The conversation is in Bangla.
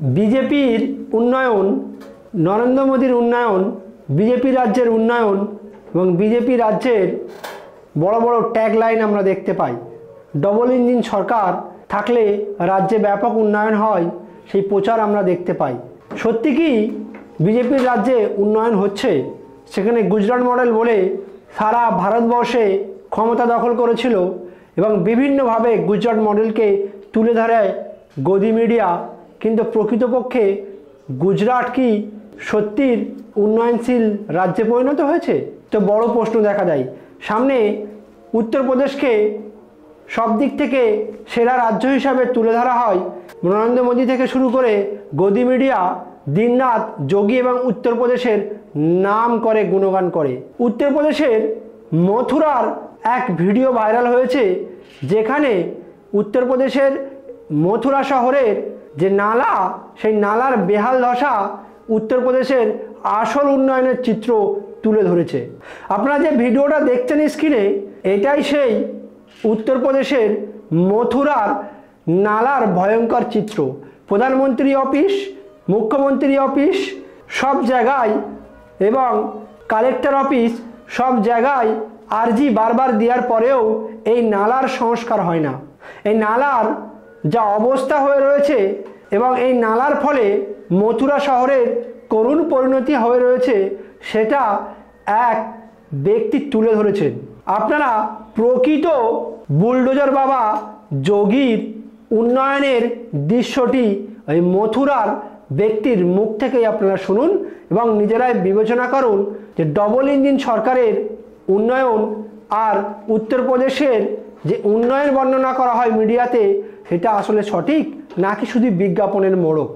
বিজেপির উন্নয়ন, নরেন্দ্র মোদীর উন্নয়ন, বিজেপি রাজ্যের উন্নয়ন এবং বিজেপি রাজ্যের বড় বড় ট্যাগলাইন আমরা দেখতে পাই। ডবল ইঞ্জিন সরকার থাকলে রাজ্যে ব্যাপক উন্নয়ন হয়, সেই প্রচার আমরা দেখতে পাই। সত্যি কি বিজেপির রাজ্যে উন্নয়ন হচ্ছে? সেখানে গুজরাট মডেল বলে সারা ভারতবর্ষে ক্ষমতা দখল করেছিল এবং বিভিন্নভাবে গুজরাট মডেলকে তুলে ধরে গদি মিডিয়া, কিন্তু প্রকৃতপক্ষে গুজরাট কি সত্যির উন্নয়নশীল রাজ্যে পরিণত হয়েছে? তো বড় প্রশ্ন দেখা যায়। সামনে উত্তরপ্রদেশকে সব দিক থেকে সেরা রাজ্য হিসাবে তুলে ধরা হয়। নরেন্দ্র মোদী থেকে শুরু করে গদি মিডিয়া দিনরাত যোগী এবং উত্তরপ্রদেশের নাম করে, গুণগান করে। উত্তরপ্রদেশের মথুরার এক ভিডিও ভাইরাল হয়েছে, যেখানে উত্তরপ্রদেশের মথুরা শহরের যে নালা, সেই নালার বেহাল দশা উত্তরপ্রদেশের আসল উন্নয়নের চিত্র তুলে ধরেছে। আপনারা যে ভিডিওটা দেখছেন স্ক্রিনে, এটাই সেই উত্তরপ্রদেশের মথুরার নালার ভয়ঙ্কর চিত্র। প্রধানমন্ত্রী অফিস, মুখ্যমন্ত্রী অফিস সব জায়গায় এবং কালেক্টর অফিস সব জায়গায় আর্জি বারবার দেওয়ার পরেও এই নালার সংস্কার হয় না। এই নালার যা অবস্থা হয়ে রয়েছে এবং এই নালার ফলে মথুরা শহরের করুণ পরিণতি হয়ে রয়েছে, সেটা এক ব্যক্তি তুলে ধরেছেন। আপনারা প্রকৃত বুলডোজার বাবা যোগীর উন্নয়নের দৃশ্যটি এই মথুরার ব্যক্তির মুখ থেকেই আপনারা শুনুন এবং নিজেরাই বিবেচনা করুন যে ডবল ইঞ্জিন সরকারের উন্নয়ন আর উত্তরপ্রদেশের যে উন্নয়ন বর্ণনা করা হয় মিডিয়াতে, সেটা আসলে সঠিক নাকি শুধু বিজ্ঞাপনের মোড়ক।